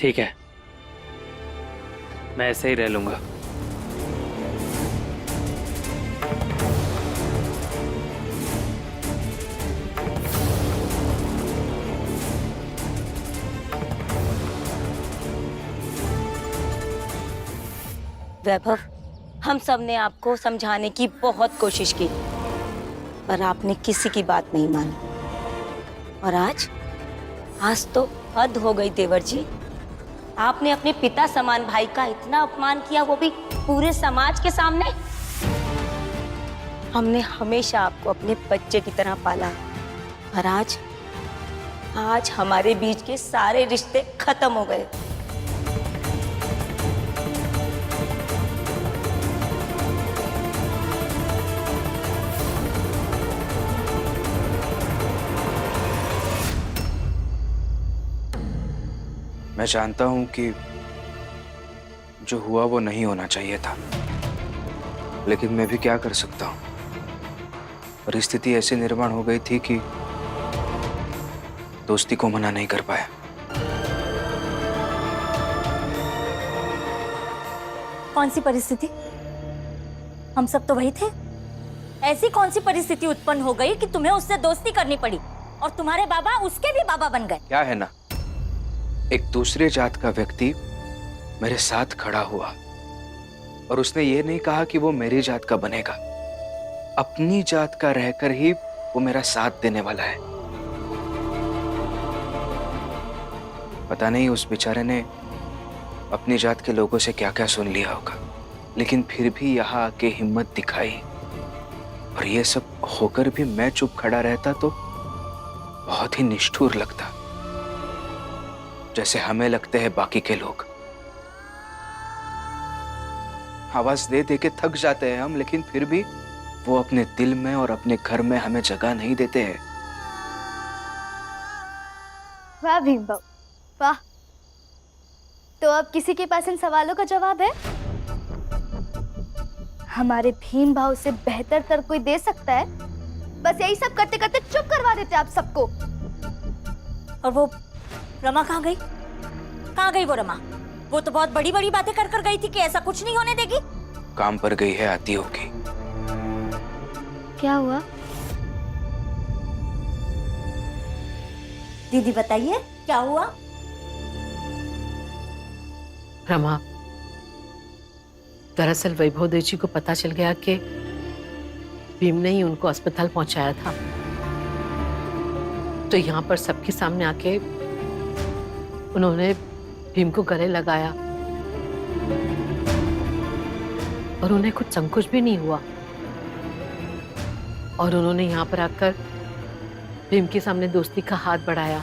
ठीक है, मैं ऐसे ही रह लूंगा। वैभव, हम सब ने आपको समझाने की बहुत कोशिश की, पर आपने किसी की बात नहीं मानी। और आज तो हद हो गई देवर जी। आपने अपने पिता समान भाई का इतना अपमान किया, वो भी पूरे समाज के सामने। हमने हमेशा आपको अपने बच्चे की तरह पाला है, पर आज हमारे बीच के सारे रिश्ते खत्म हो गए। मैं जानता हूं कि जो हुआ वो नहीं होना चाहिए था, लेकिन मैं भी क्या कर सकता हूं। परिस्थिति ऐसी निर्माण हो गई थी कि दोस्ती को मना नहीं कर पाया। कौन सी परिस्थिति? हम सब तो वही थे। ऐसी कौन सी परिस्थिति उत्पन्न हो गई कि तुम्हें उससे दोस्ती करनी पड़ी और तुम्हारे बाबा उसके भी बाबा बन गए? क्या है ना, एक दूसरे जात का व्यक्ति मेरे साथ खड़ा हुआ और उसने ये नहीं कहा कि वो मेरी जात का बनेगा। अपनी जात का रहकर ही वो मेरा साथ देने वाला है। पता नहीं उस बेचारे ने अपनी जात के लोगों से क्या क्या सुन लिया होगा, लेकिन फिर भी यहाँ आके हिम्मत दिखाई। और ये सब होकर भी मैं चुप खड़ा रहता तो बहुत ही निष्ठुर लगता, जैसे हमें लगते हैं बाकी के लोग। आवाज दे दे के थक जाते हैं हम, लेकिन फिर भी वो अपने दिल में और अपने घर में हमें जगह नहीं देते हैं। वाह भीम बाबू, वाह। तो अब किसी के पास इन सवालों का जवाब है? हमारे भीम भाव से बेहतर तर कोई दे सकता है? बस यही सब करते करते चुप करवा देते आप सबको। और वो रमा कहाँ गई? कहाँ गई वो रमा? वो तो बहुत बड़ी बड़ी बातें कर कर गई थी कि ऐसा कुछ नहीं होने देगी। काम पर गई है, आती होगी। क्या हुआ? दीदी बताइए क्या हुआ? रमा, दरअसल वैभव देव जी को पता चल गया कि भीम ने ही उनको अस्पताल पहुंचाया था। तो यहाँ पर सबके सामने आके उन्होंने भीम को गले लगाया और उन्हें कुछ संकोच भी नहीं हुआ। और उन्होंने यहाँ पर आकर भीम के सामने दोस्ती का हाथ बढ़ाया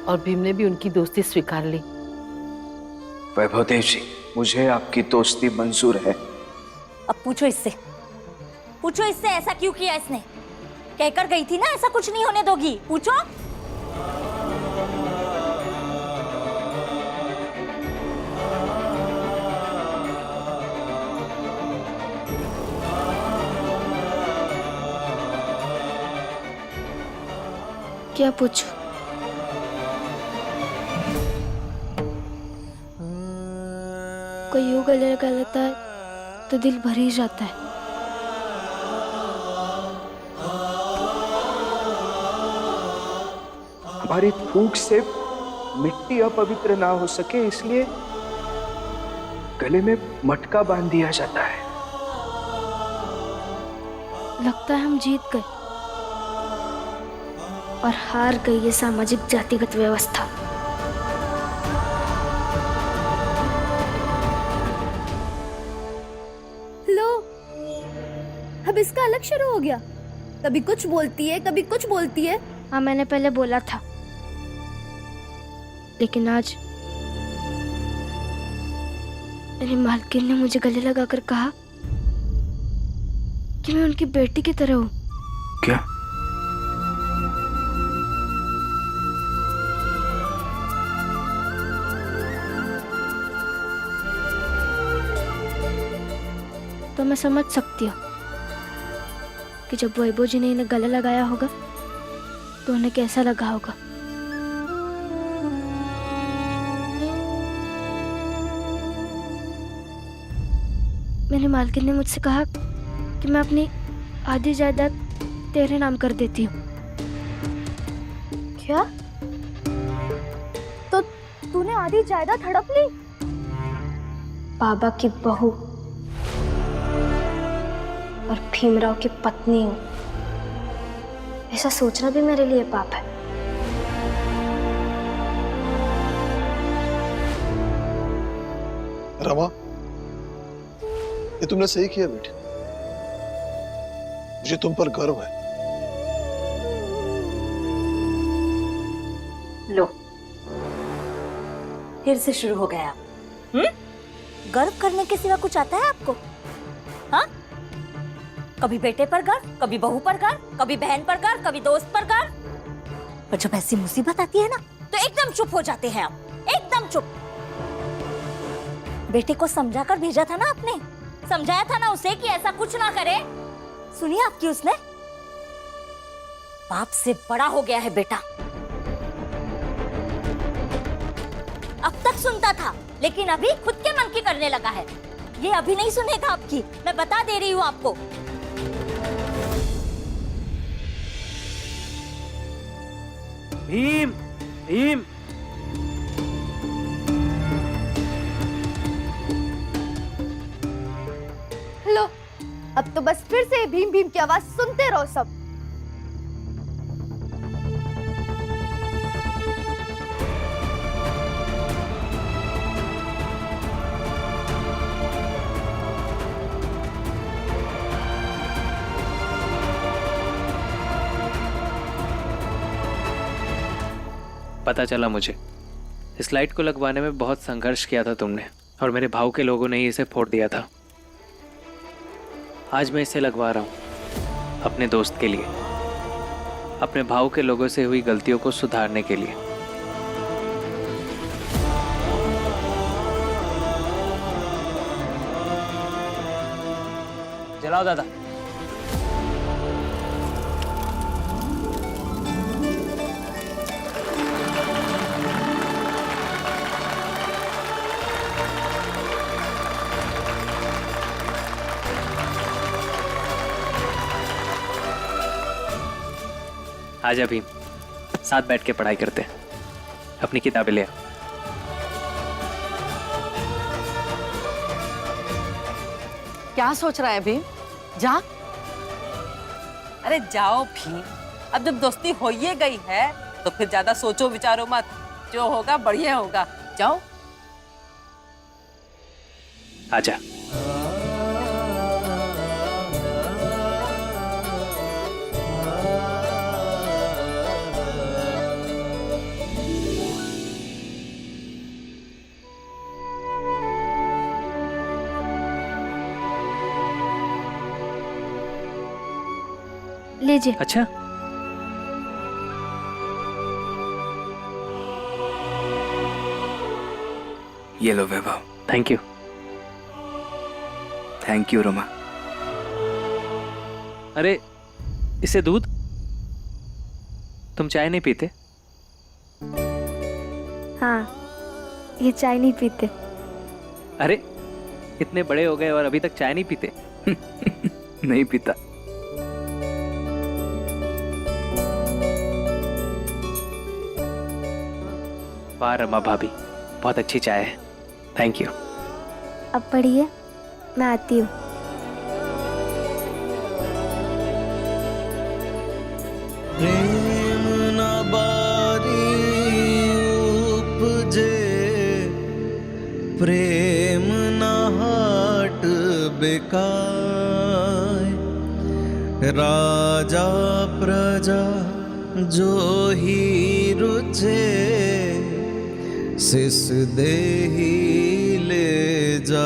और भीम ने भी उनकी दोस्ती स्वीकार ली। वैभव देव जी, मुझे आपकी दोस्ती मंजूर है। अब पूछो इससे ऐसा क्यों किया इसने? कहकर गई थी ना ऐसा कुछ नहीं होने दोगी। पूछो। क्या पूछूं? कोई यूं गले लगा लेता है तो दिल भर ही जाता है। हमारी फूंक से मिट्टी अपवित्र ना हो सके, इसलिए गले में मटका बांध दिया जाता है। लगता है हम जीत गए और हार गई ये सामाजिक जातिगत व्यवस्था। लो, अब इसका अलग शुरू हो गया। कभी कुछ बोलती है, कभी कुछ बोलती है। हाँ, मैंने पहले बोला था, लेकिन आज मेरी मालकिन ने मुझे गले लगाकर कहा कि मैं उनकी बेटी की तरह हूँ। क्या? तो मैं समझ सकती हूँ कि जब वैभव जी ने इन्हें गले लगाया होगा तो उन्हें कैसा लगा होगा। मेरी मालकिन ने मुझसे कहा कि मैं अपनी आधी जायदाद तेरे नाम कर देती हूँ। क्या? तो तूने आधी जायदाद हड़प ली? बाबा की बहू और भीमराव की पत्नी हूँ, ऐसा सोचना भी मेरे लिए पाप है। रमा, ये तुमने सही किया बेटी। मुझे तुम पर गर्व है। लो, फिर से शुरू हो गया। गर्व करने के सिवा कुछ आता है आपको? हाँ? कभी बेटे पर गर्व, कभी बहू पर गर्व, कभी बहन पर गर्व, कभी दोस्त पर गर्व। और जब ऐसी मुसीबत आती है ना, तो एकदम चुप हो जाते हैं आप, एकदम चुप। बेटे को समझा कर भेजा था ना आपने, समझाया था ना उसे कि ऐसा कुछ ना करे। सुनिए आपकी उसने, बाप से बड़ा हो गया है बेटा। अब तक सुनता था, लेकिन अभी खुद के मन की करने लगा है। ये अभी नहीं सुनेगा आपकी, मैं बता दे रही हूँ आपको। भीम, भीम, लो, अब तो बस फिर से भीम भीम की आवाज सुनते रहो सब। पता चला मुझे, इस लाइट को लगवाने में बहुत संघर्ष किया था तुमने, और मेरे भाव के लोगों ने ही इसे फोड़ दिया था। आज मैं इसे लगवा रहा हूँ अपने दोस्त के लिए, अपने भाव के लोगों से हुई गलतियों को सुधारने के लिए। जलाओ दादा। आजा भीम, साथ बैठ के पढ़ाई करते हैं। अपनी किताबें ले आ। क्या सोच रहा है भीम? जा। अरे जाओ भीम, अब जब दोस्ती हो ही गई है तो फिर ज्यादा सोचो विचारो मत, जो होगा बढ़िया होगा। जाओ। आजा। लीजिए। अच्छा, ये लो Vaibhav. Thank you. Thank you Rama. अरे इसे दूध? तुम चाय नहीं पीते? हाँ, ये चाय नहीं पीते। अरे इतने बड़े हो गए और अभी तक चाय नहीं पीते? नहीं पीता। वाह रमा भाभी, बहुत अच्छी चाय है। Thank you. अब पढ़िए, मैं आती हूँ। प्रेम न बारी उपजे, प्रेम न हाट बिकाय, राजा प्रजा जो ही रुचे, सिस देही ले जाए,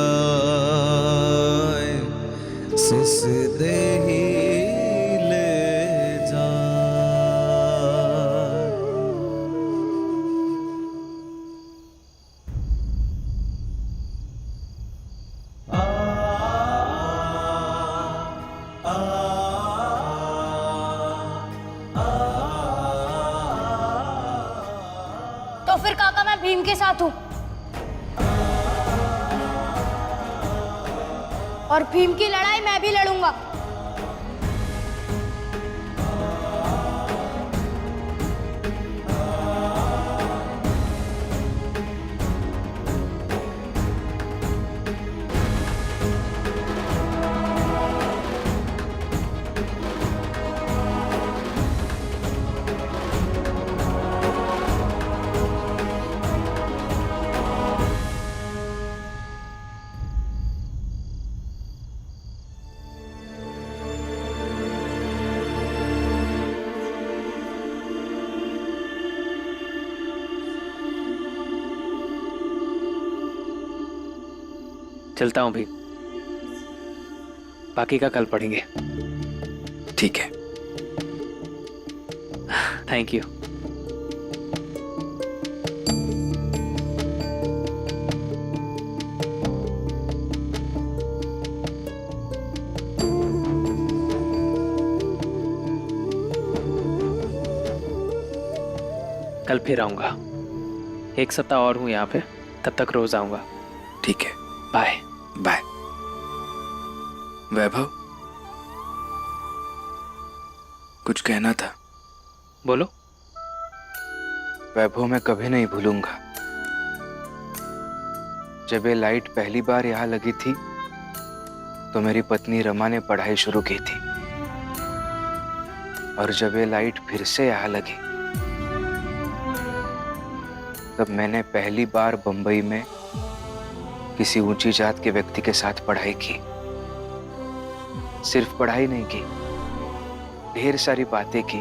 सिस देही ले जाए। तो फिर काका मैं भीम के साथ हूँ। और भीम की लड़ाई मैं भी लड़ूंगा। चलता हूँ भी, बाकी का कल पढ़ेंगे। ठीक है। Thank you. कल फिर आऊंगा। 1 सप्ताह और हूँ यहाँ पे, तब तक रोज आऊंगा। ठीक है, बाय। बाय। वैभव, कुछ कहना था। बोलो। वैभव, मैं कभी नहीं भूलूंगा जब ये लाइट पहली बार यहाँ लगी थी तो मेरी पत्नी रमा ने पढ़ाई शुरू की थी, और जब ये लाइट फिर से यहाँ लगी तब मैंने पहली बार बंबई में किसी ऊंची जात के व्यक्ति के साथ पढ़ाई की। सिर्फ पढ़ाई नहीं की, ढेर सारी बातें की,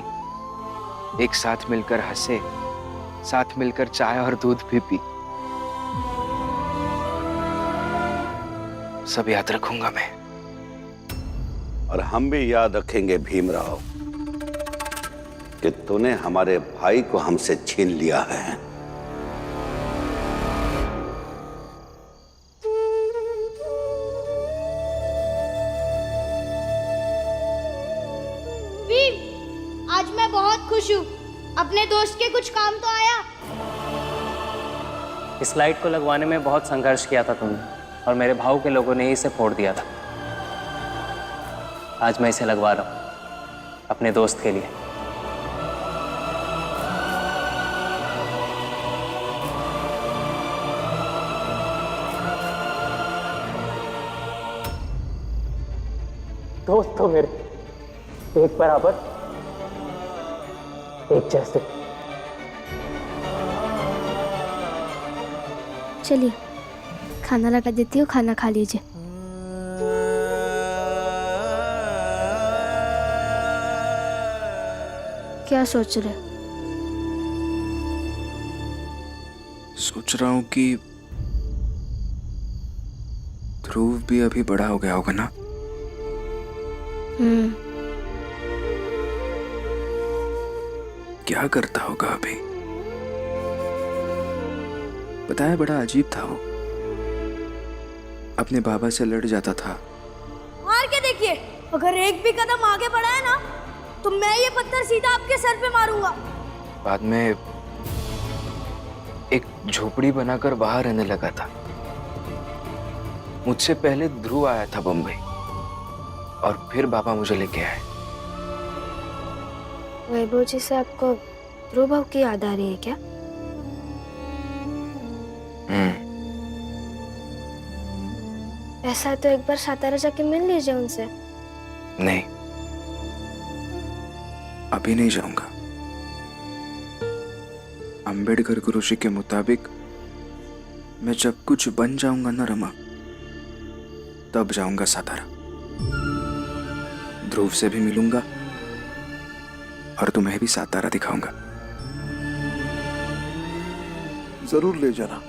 एक साथ मिलकर हंसे, साथ मिलकर चाय और दूध भी पी। सब याद रखूंगा मैं। और हम भी याद रखेंगे भीमराव कि तूने हमारे भाई को हमसे छीन लिया है। भीम, आज मैं बहुत खुश हूँ। अपने दोस्त के कुछ काम तो आया। इस लाइट को लगवाने में बहुत संघर्ष किया था तुमने, और मेरे भाव के लोगों ने ही इसे फोड़ दिया था। आज मैं इसे लगवा रहा हूं अपने दोस्त के लिए। दोस्त तो मेरे एक बराबर, एक जैसे। चलिए, खाना लगा देती हूँ, खाना खा लीजिए। क्या सोच रहे? सोच रहा हूं कि ध्रुव भी अभी बड़ा हो गया होगा ना। क्या करता होगा अभी? पता है, बड़ा अजीब था वो। अपने बाबा से लड़ जाता था। मार के देखिए, अगर एक भी कदम आगे बढ़ा है ना तो मैं ये पत्थर सीधा आपके सर पे मारूंगा। बाद में एक झोपड़ी बनाकर बाहर रहने लगा था। मुझसे पहले ध्रुव आया था बम्बई, और फिर बाबा मुझे लेके आए। वैभव जी से आपको ध्रुव भाव की याद आ रही है क्या? ऐसा तो एक बार सातारा जाके मिल लीजिए उनसे। नहीं, अभी नहीं जाऊंगा। अंबेडकर गुरु जी के मुताबिक मैं जब कुछ बन जाऊंगा ना रमा, तब जाऊंगा सातारा। ध्रुव से भी मिलूंगा और तुम्हें भी सातारा दिखाऊंगा। जरूर ले जाना।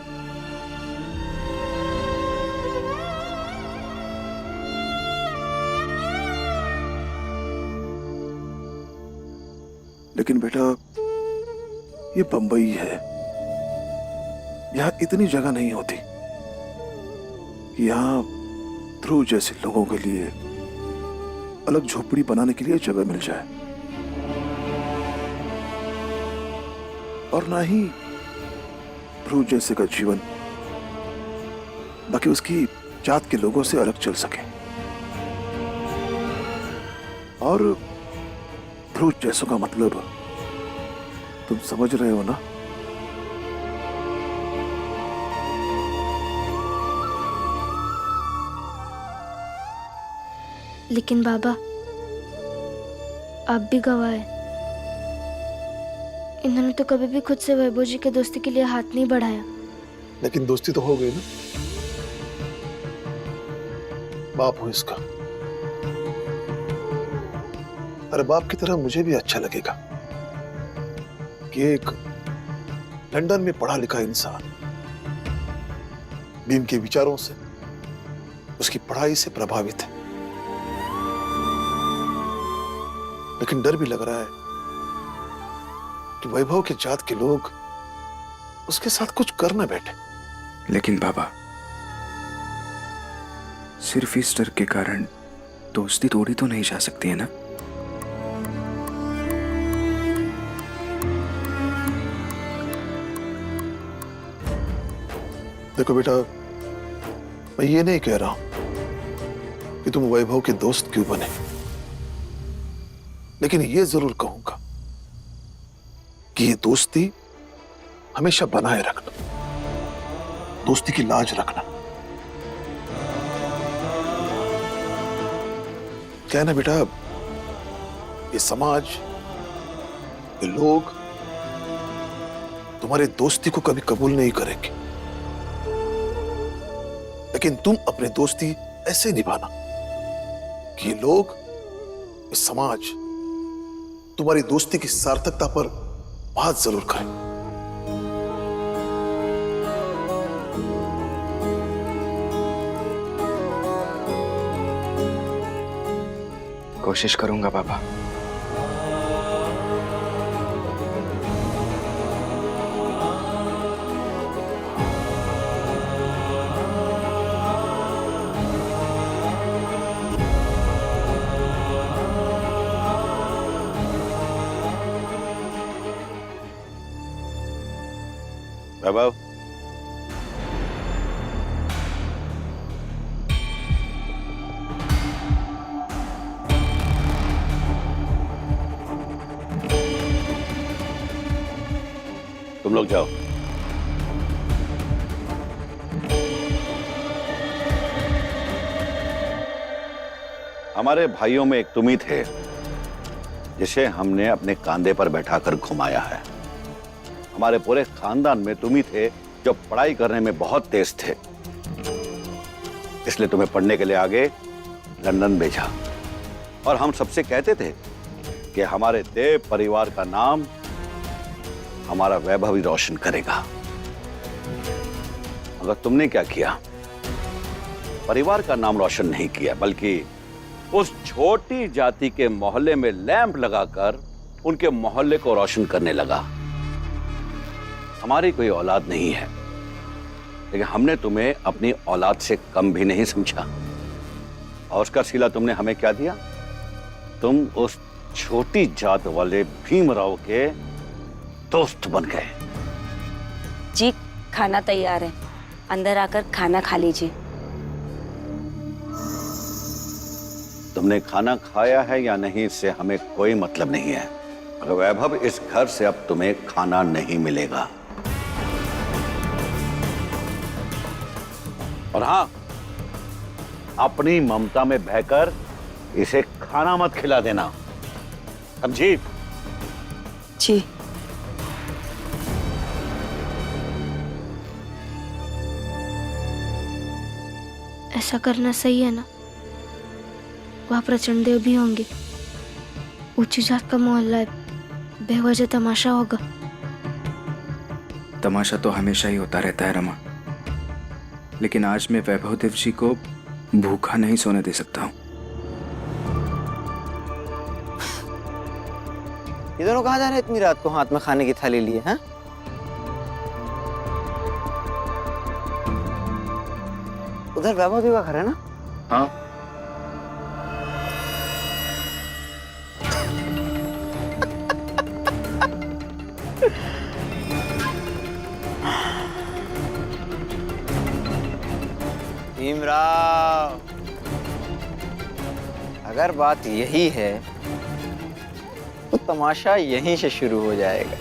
लेकिन बेटा, ये बंबई है, यहाँ इतनी जगह नहीं होती। यहाँ ध्रुव जैसे लोगों के लिए अलग झोपड़ी बनाने के लिए जगह मिल जाए, और ना ही ध्रुव जैसे का जीवन बाकी उसकी जात के लोगों से अलग चल सके। और ध्रुव जैसों का मतलब तुम समझ रहे हो ना? लेकिन बाबा, आप भी गवाह हैं। इन्होंने तो कभी भी खुद से वैभव जी के दोस्ती के लिए हाथ नहीं बढ़ाया। लेकिन दोस्ती तो हो गई ना। बाप हूं इसका। अरे बाप की तरह मुझे भी अच्छा लगेगा कि एक लंदन में पढ़ा लिखा इंसान भीम के विचारों से, उसकी पढ़ाई से प्रभावित है। लेकिन डर भी लग रहा है कि वैभव के जात के लोग उसके साथ कुछ कर न बैठे। लेकिन बाबा, सिर्फ इस डर के कारण दोस्ती तोड़ी तो नहीं जा सकती है ना? देखो बेटा, मैं ये नहीं कह रहा हूं कि तुम वैभव के दोस्त क्यों बने, लेकिन ये जरूर कहूंगा कि ये दोस्ती हमेशा बनाए रखना, दोस्ती की लाज रखना। क्या है ना बेटा, ये समाज, ये लोग तुम्हारी दोस्ती को कभी कबूल नहीं करेंगे, लेकिन तुम अपनी दोस्ती ऐसे निभाना कि ये लोग, ये समाज तुम्हारी दोस्ती की सार्थकता पर बात जरूर करें। कोशिश करूंगा बाबा। वैभव, तुम लोग जाओ। हमारे भाइयों में एक तुम ही थे जिसे हमने अपने कांधे पर बैठाकर घुमाया है। हमारे पूरे खानदान में तुम ही थे जो पढ़ाई करने में बहुत तेज थे, इसलिए तुम्हें पढ़ने के लिए आगे लंदन भेजा। और हम सबसे कहते थे कि हमारे देव परिवार का नाम हमारा वैभव ही रोशन करेगा। मगर तुमने क्या किया? परिवार का नाम रोशन नहीं किया, बल्कि उस छोटी जाति के मोहल्ले में लैंप लगाकर उनके मोहल्ले को रोशन करने लगा। हमारी कोई औलाद नहीं है, लेकिन हमने तुम्हें अपनी औलाद से कम भी नहीं समझा। और उसका सिला तुमने हमें क्या दिया? तुम उस छोटी जात वाले भीमराव के दोस्त बन गए। जी, खाना तैयार है, अंदर आकर खाना खा लीजिए। तुमने खाना खाया है या नहीं इससे हमें कोई मतलब नहीं है, मगर वैभव, इस घर से अब तुम्हें खाना नहीं मिलेगा। और हाँ, अपनी ममता में बहकर इसे खाना मत खिला देना, समझी? जी। ऐसा करना सही है ना? वहाँ प्रचंड भी होंगे, ऊंची जात का मोहल्ला है, बेवजह तमाशा होगा। तमाशा तो हमेशा ही होता रहता है रमा, लेकिन आज मैं वैभव देव जी को भूखा नहीं सोने दे सकता हूँ। ये दोनों कहाँ जा रहे हैं इतनी रात को हाथ में खाने की थाली लिए? हैं? उधर वैभव देव का घर है ना? हाँ। भीमराव, अगर बात यही है तो तमाशा यहीं से शुरू हो जाएगा।